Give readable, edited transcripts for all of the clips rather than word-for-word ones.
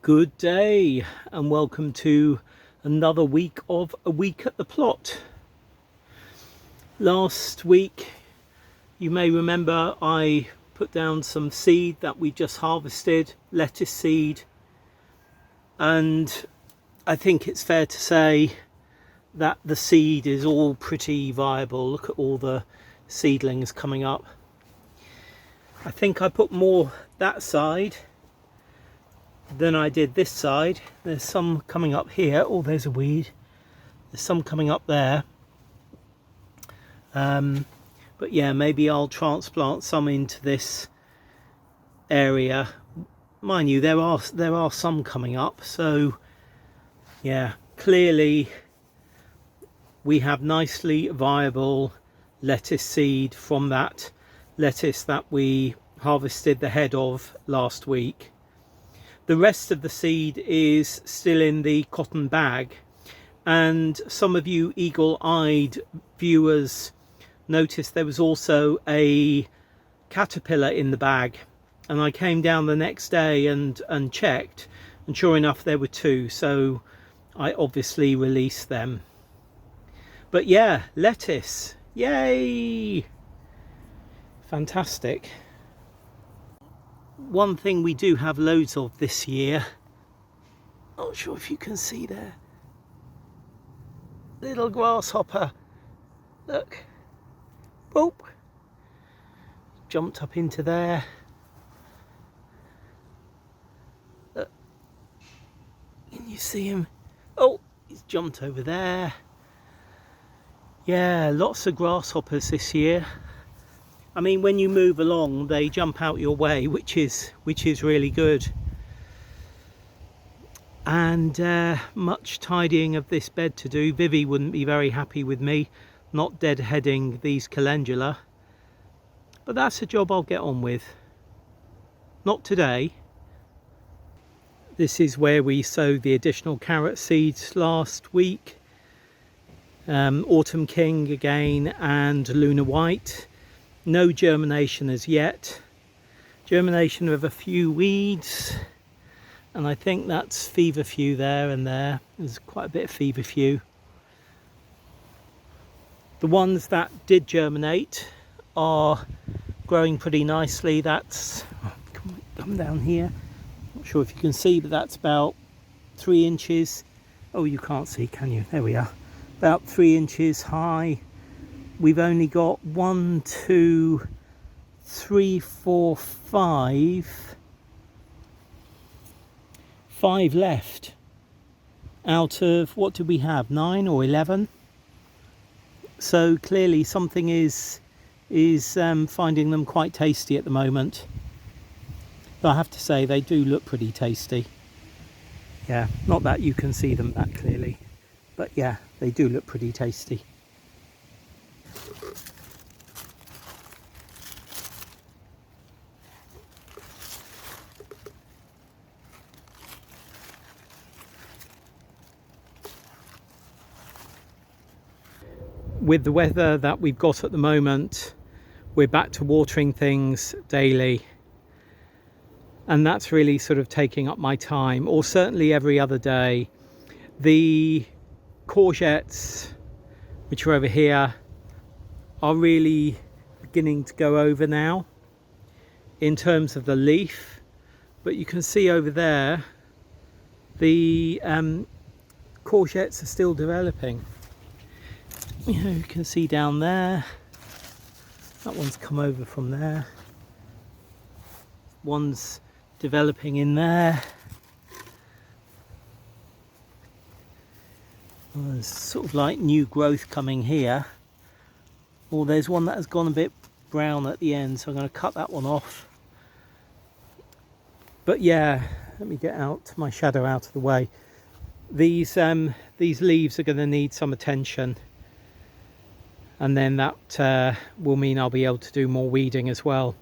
Good day and welcome to another week of A Week at the Plot. Last week, you may remember, I put down some seed that we just harvested, lettuce seed, and I think it's fair to say that the seed is all pretty viable. Look at all the seedlings coming up. I think I put more that side than I did this side. There's some coming up here. Oh, there's a weed. There's some coming up there. But yeah, maybe I'll transplant some into this area. Mind you, there are some coming up. So yeah, clearly we have nicely viable lettuce seed from that lettuce that we harvested the head of last week. The rest of the seed is still in the cotton bag, and some of you eagle-eyed viewers noticed there was also a caterpillar in the bag, and I came down the next day and checked, and sure enough there were two, so I obviously released them. But yeah, lettuce, yay, fantastic. One thing we do have loads of this year, not sure if you can see there, little grasshopper, look, boop, jumped up into there, look, can you see him? Oh, he's jumped over there. Yeah, lots of grasshoppers this year. I mean, when you move along, they jump out your way, which is really good. And much tidying of this bed to do. Vivi wouldn't be very happy with me not deadheading these calendula, but that's a job I'll get on with. Not today. This is where we sowed the additional carrot seeds last week. Autumn King again and Luna White. No germination as yet. Germination of a few weeds, and I think that's feverfew there and there. There's quite a bit of feverfew. The ones that did germinate are growing pretty nicely. That's, come down here, not sure if you can see, but that's about 3 inches. Oh, you can't see, can you? There we are. About 3 inches high. We've only got 1, 2, 3, 4, 5 left out of, what do we have, 9 or 11? So clearly something is finding them quite tasty at the moment. But I have to say they do look pretty tasty. Yeah, not that you can see them that clearly, but yeah, they do look pretty tasty. With the weather that we've got at the moment, we're back to watering things daily, and that's really sort of taking up my time, or certainly every other day. The courgettes, which are over here, are really beginning to go over now in terms of the leaf, but you can see over there the courgettes are still developing. You know, you can see down there, that one's come over from there, one's developing in there. Well, there's sort of like new growth coming here. Or there's one that has gone a bit brown at the end, so I'm going to cut that one off. But yeah, let me get out my shadow out of the way. These leaves are going to need some attention, and then that will mean I'll be able to do more weeding as well.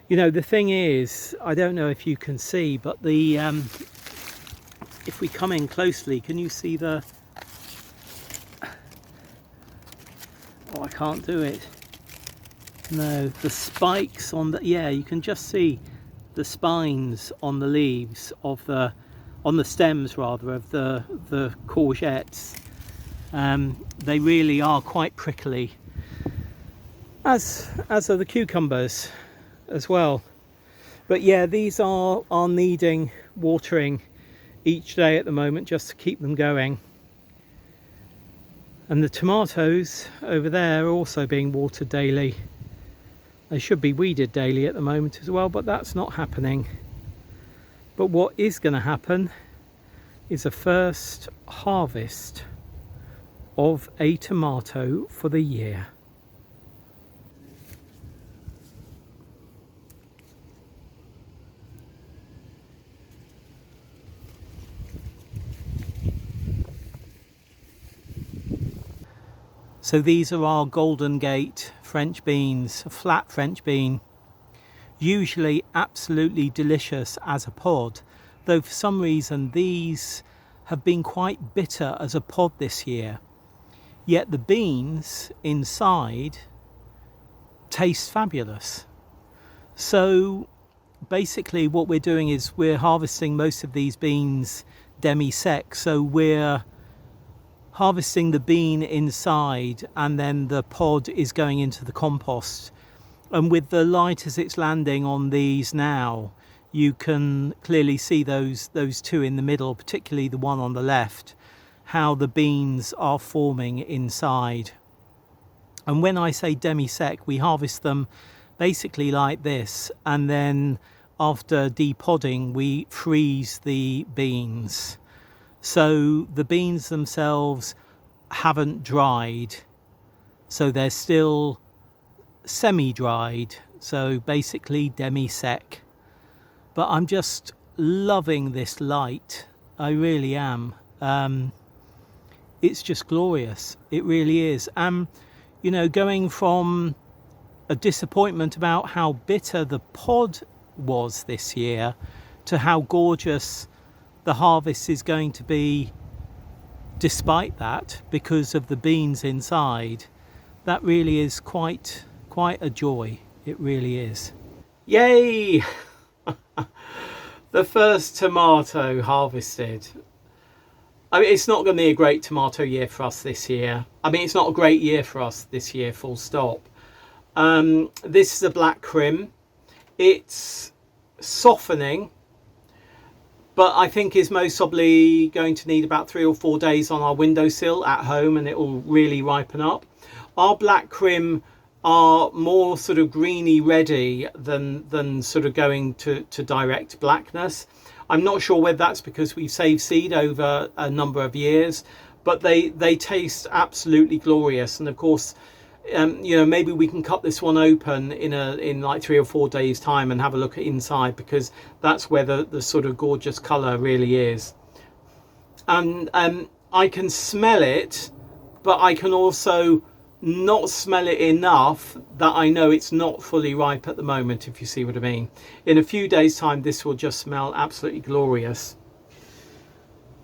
You know, the thing is, I don't know if you can see, but the if we come in closely, can you see the, oh, I can't do it. No, the spikes on the, yeah, you can just see the spines on the leaves of the on the stems rather, of the courgettes. They really are quite prickly, as are the cucumbers as well. But yeah, these are needing watering each day at the moment just to keep them going. And the tomatoes over there are also being watered daily. They should be weeded daily at the moment as well, but that's not happening. But what is going to happen is a first harvest of a tomato for the year. So these are our Golden Gate French beans, a flat French bean, usually absolutely delicious as a pod, though for some reason these have been quite bitter as a pod this year. Yet the beans inside taste fabulous. So basically what we're doing is we're harvesting most of these beans demi-sec, so we're harvesting the bean inside and then the pod is going into the compost. And with the light as it's landing on these now, you can clearly see those two in the middle, particularly the one on the left, how the beans are forming inside. And when I say demi-sec, we harvest them basically like this, and then after depodding we freeze the beans. So the beans themselves haven't dried, so they're still semi-dried, so basically demi-sec. But I'm just loving this light, I really am. It's just glorious, it really is. You know, going from a disappointment about how bitter the pod was this year to how gorgeous the harvest is going to be despite that, because of the beans inside, that really is quite a joy. It really is. Yay! The first tomato harvested. I mean, it's not going to be a great tomato year for us this year. I mean, it's not a great year for us this year, full stop. This is a Black Krim. It's softening, but I think is most probably going to need about 3 or 4 days on our windowsill at home, and it will really ripen up. Our Black Krim are more sort of greeny reddy than sort of going to direct blackness. I'm not sure whether that's because we've saved seed over a number of years, but they taste absolutely glorious. And of course, you know, maybe we can cut this one open in like 3 or 4 days time and have a look at inside, because that's where the sort of gorgeous color really is. And I can smell it, but I can also not smell it enough that I know it's not fully ripe at the moment, if you see what I mean. In a few days time this will just smell absolutely glorious.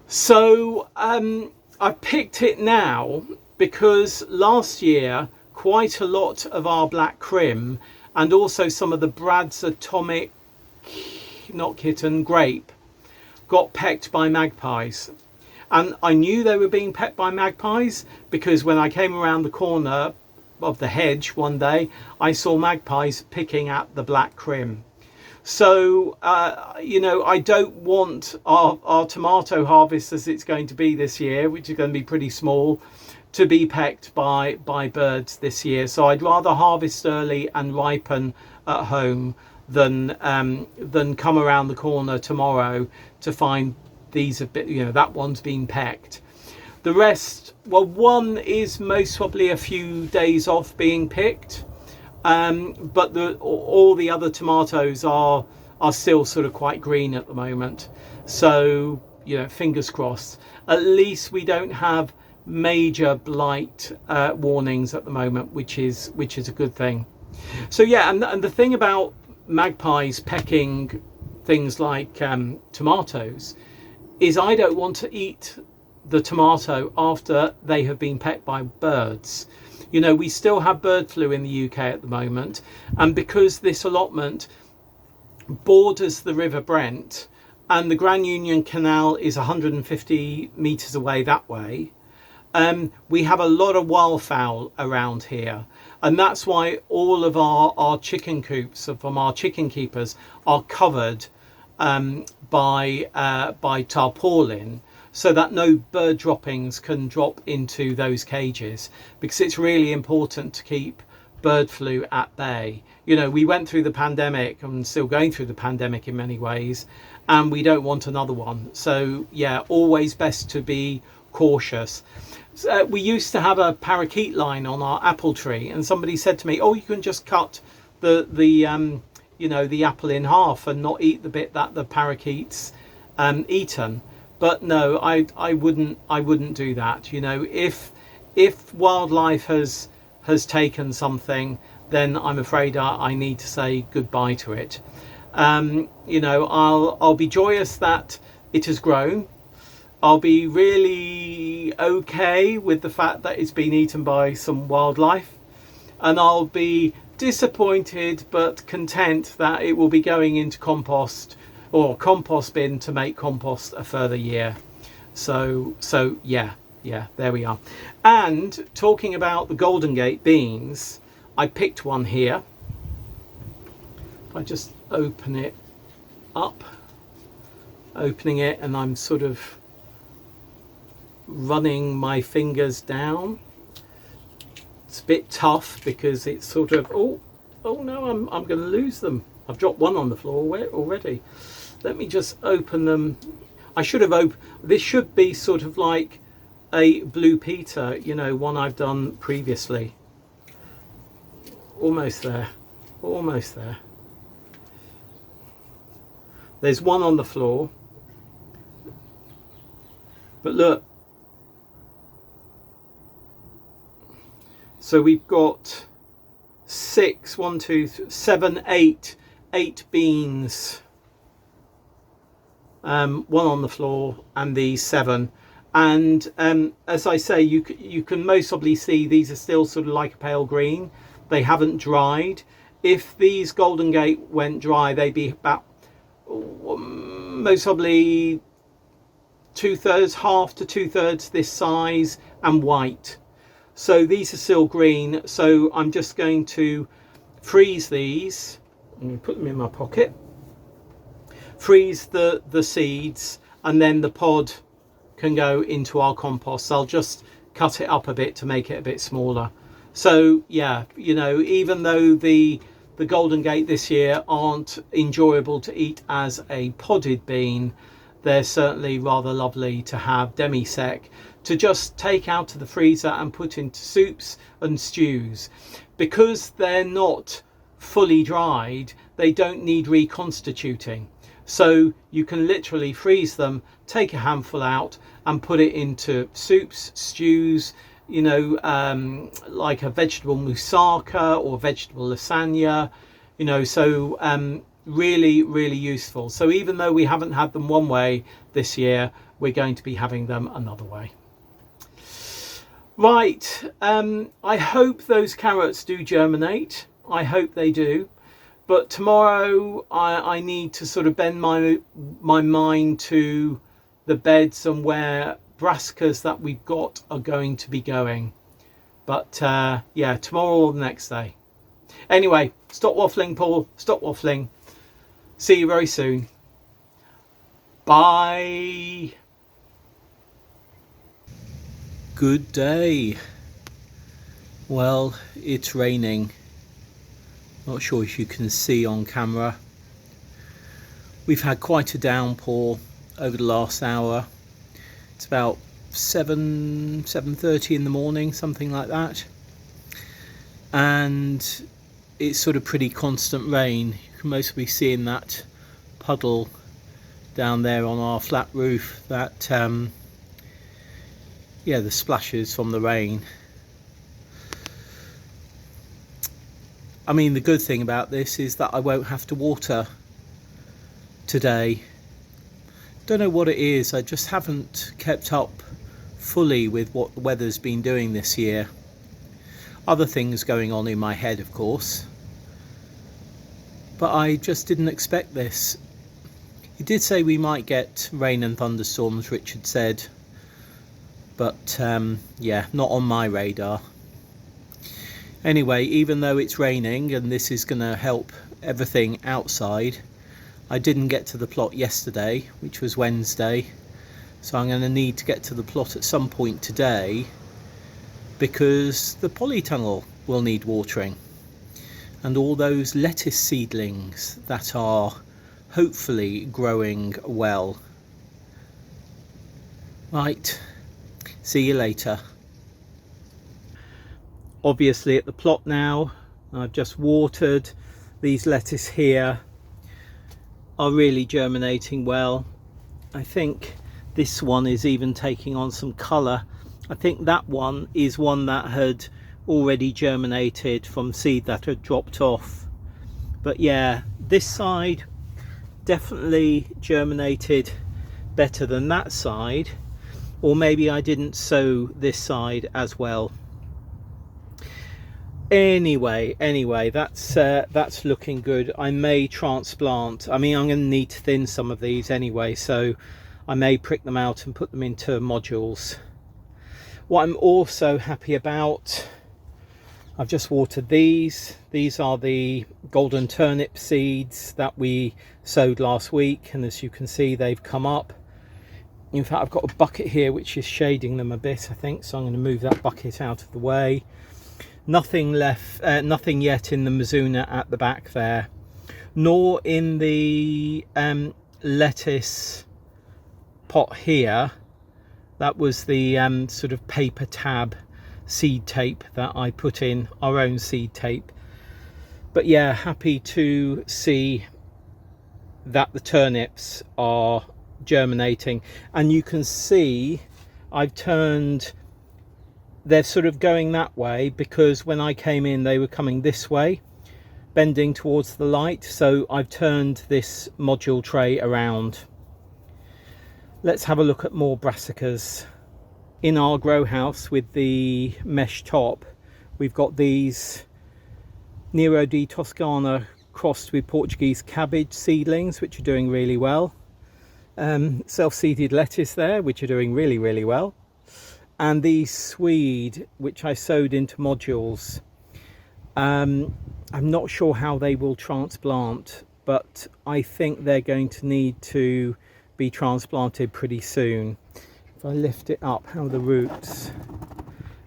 So I've picked it now because last year quite a lot of our Black Krim and also some of the Brad's atomic, not kitten, grape got pecked by magpies. And I knew they were being pecked by magpies because when I came around the corner of the hedge one day, I saw magpies picking at the Black Krim. So, you know, I don't want our tomato harvest as it's going to be this year, which is going to be pretty small, to be pecked by birds this year. So I'd rather harvest early and ripen at home than come around the corner tomorrow to find these a bit, you know, that one's been pecked. The rest, well, one is most probably a few days off being picked, but all the other tomatoes are still sort of quite green at the moment. So, you know, fingers crossed. At least we don't have major blight warnings at the moment, which is a good thing. So yeah, and the thing about magpies pecking things like tomatoes is I don't want to eat the tomato after they have been pecked by birds. You know, we still have bird flu in the UK at the moment, and because this allotment borders the River Brent, and the Grand Union Canal is 150 meters away that way. We have a lot of wildfowl around here, and that's why all of our chicken coops from our chicken keepers are covered by tarpaulin, so that no bird droppings can drop into those cages, because it's really important to keep bird flu at bay. You know, we went through the pandemic and still going through the pandemic in many ways, and we don't want another one. So yeah, always best to be cautious. We used to have a parakeet line on our apple tree, and somebody said to me, oh, you can just cut the you know, the apple in half and not eat the bit that the parakeets eaten. But no, I wouldn't do that. You know, if wildlife has taken something, then I'm afraid I need to say goodbye to it. You know, I'll be joyous that it has grown. I'll be really okay with the fact that it's been eaten by some wildlife, and I'll be disappointed but content that it will be going into compost or compost bin to make compost a further year. So yeah, there we are. And talking about the Golden Gate beans, I picked one here. If I just open it up, opening it, and I'm sort of running my fingers down. It's a bit tough because it's sort of, oh no, I'm going to lose them. I've dropped one on the floor already. Let me just open them. I should have opened, this should be sort of like a Blue Peter, you know, one I've done previously. Almost there, almost there. There's one on the floor. But look, so we've got 6, 1, 2, 3, 7, 8 beans. One on the floor, and these 7. And as I say, you can most probably see these are still sort of like a pale green. They haven't dried. If these Golden Gate went dry, they'd be about most probably 2/3, half to 2/3 this size, and white. So these are still green. So I'm just going to freeze these. I'm going to put them in my pocket. Freeze the seeds, and then the pod can go into our compost. I'll just cut it up a bit to make it a bit smaller. So yeah, you know, even though the Golden Gate this year aren't enjoyable to eat as a podded bean, they're certainly rather lovely to have demi-sec to just take out of the freezer and put into soups and stews. Because they're not fully dried, they don't need reconstituting. So you can literally freeze them, take a handful out and put it into soups, stews, you know, like a vegetable moussaka or vegetable lasagna, you know, so really, really useful. So even though we haven't had them one way this year, we're going to be having them another way. Right, I hope those carrots do germinate. I hope they do. But tomorrow I need to sort of bend my mind to the beds and where brassicas that we've got are going to be going. But yeah, tomorrow or the next day. Anyway, stop waffling, Paul. Stop waffling. See you very soon. Bye. Good day. Well, it's raining. Not sure if you can see on camera. We've had quite a downpour over the last hour. It's about 7:30 in the morning, something like that. And it's sort of pretty constant rain. You can mostly be seeing that puddle down there on our flat roof, that yeah, the splashes from the rain. I mean, the good thing about this is that I won't have to water today. Don't know what it is, I just haven't kept up fully with what the weather's been doing this year. Other things going on in my head, of course, but I just didn't expect this. He did say we might get rain and thunderstorms, Richard said, but yeah, not on my radar. Anyway, even though it's raining and this is going to help everything outside, I didn't get to the plot yesterday, which was Wednesday, so I'm going to need to get to the plot at some point today because the polytunnel will need watering, and all those lettuce seedlings that are hopefully growing well. Right, see you later. Obviously at the plot now, I've just watered. These lettuce here are really germinating well. I think this one is even taking on some colour. I think that one is one that had already germinated from seed that had dropped off. But yeah, this side definitely germinated better than that side, or maybe I didn't sow this side as well. Anyway, that's looking good. I may transplant. I mean, I'm going to need to thin some of these anyway, so I may prick them out and put them into modules. What I'm also happy about, I've just watered these. These are the golden turnip seeds that we sowed last week, and as you can see, they've come up. In fact, I've got a bucket here which is shading them a bit, I think, so I'm going to move that bucket out of the way. Nothing left, nothing yet in the Mizuna at the back there, nor in the lettuce pot here. That was the sort of paper tab seed tape that I put in, our own seed tape. But yeah, happy to see that the turnips are germinating, and you can see I've turned, they're sort of going that way because when I came in they were coming this way, bending towards the light, so I've turned this module tray around. Let's have a look at more brassicas. In our grow house with the mesh top, we've got these Nero di Toscana crossed with Portuguese cabbage seedlings, which are doing really well. Self-seeded lettuce there, which are doing really well. And these swede, which I sowed into modules. I'm not sure how they will transplant, but I think they're going to need to be transplanted pretty soon. If I lift it up, how are the roots?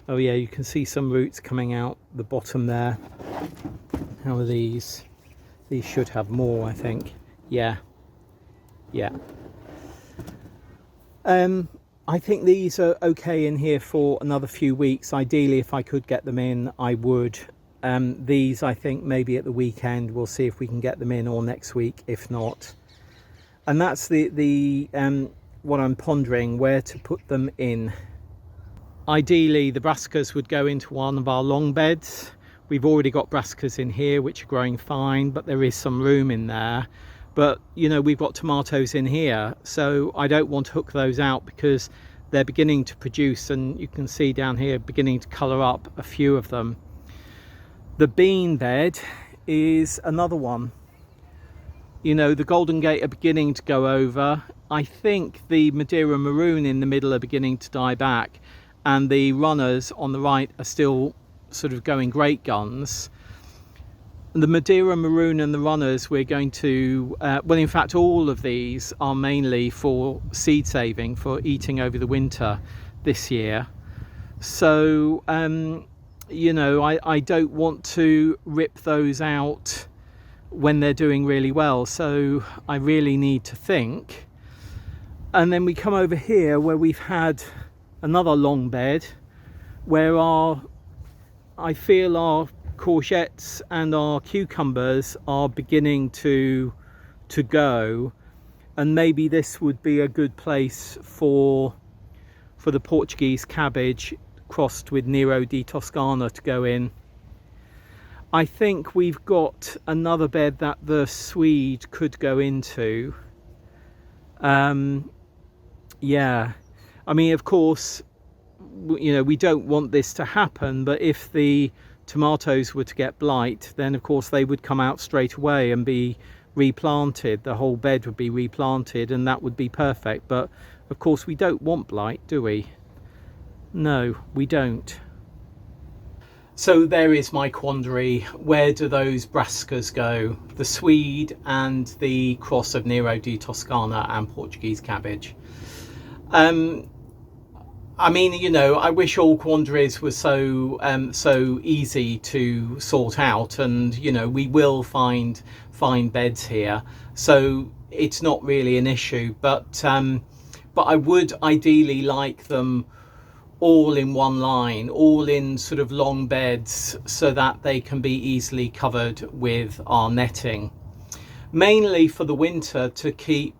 Oh yeah, you can see some roots coming out the bottom there. How are these? These should have more, I think. Yeah. I think these are okay in here for another few weeks. Ideally, if I could get them in, I would. These, I think, maybe at the weekend. We'll see if we can get them in, or next week, if not. And that's the what I'm pondering, where to put them in. Ideally, the brassicas would go into one of our long beds. We've already got brassicas in here, which are growing fine, but there is some room in there. But, you know, we've got tomatoes in here, so I don't want to hook those out because they're beginning to produce, and you can see down here beginning to colour up a few of them. The bean bed is another one. You know, the Golden Gate are beginning to go over. I think the Madeira Maroon in the middle are beginning to die back, and the runners on the right are still sort of going great guns. The Madeira Maroon and the runners, we're going to, well, in fact, all of these are mainly for seed saving, for eating over the winter this year. So, you know, I don't want to rip those out when they're doing really well. So I really need to think. And then we come over here where we've had another long bed where I feel our courgettes and our cucumbers are beginning to go, and maybe this would be a good place for the Portuguese cabbage crossed with Nero di Toscana to go in. I think we've got another bed that the swede could go into. Yeah, I mean, of course, you know, we don't want this to happen, but if the tomatoes were to get blight, then of course they would come out straight away and be replanted. The whole bed would be replanted and that would be perfect. But of course we don't want blight, do we? No, we don't. So there is my quandary. Where do those brassicas go? The Swede and the cross of Nero di Toscana and Portuguese cabbage. I mean, you know, I wish all quandaries were so easy to sort out, and you know, we will find beds here, so it's not really an issue. But I would ideally like them all in one line, all in sort of long beds, so that they can be easily covered with our netting. Mainly for the winter, to keep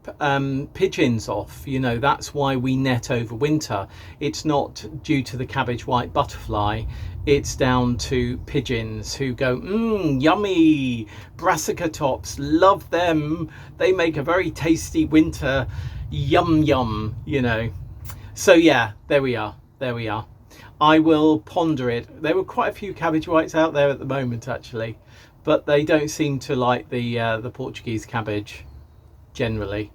pigeons off. You know, that's why we net over winter. It's not due to the cabbage white butterfly, it's down to pigeons who go, yummy, brassica tops, love them, they make a very tasty winter yum yum, you know. So yeah, there we are. I will ponder it. There were quite a few cabbage whites out there at the moment actually, but they don't seem to like the Portuguese cabbage generally.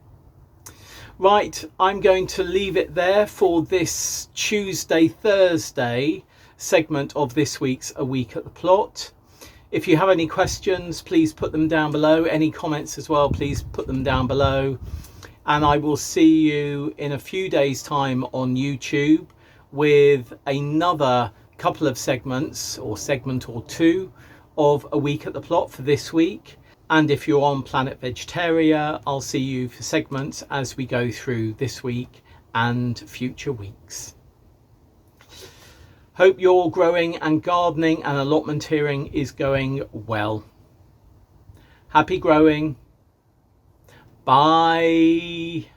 Right, I'm going to leave it there for this Thursday segment of this week's A Week at the Plot. If you have any questions, please put them down below. Any comments as well, please put them down below. And I will see you in a few days' time on YouTube with another couple of segments, or segment or two, of A Week at the Plot for this week. And if you're on Planet Vegetaria, I'll see you for segments as we go through this week and future weeks. Hope your growing and gardening and allotmenteering is going well. Happy growing. Bye.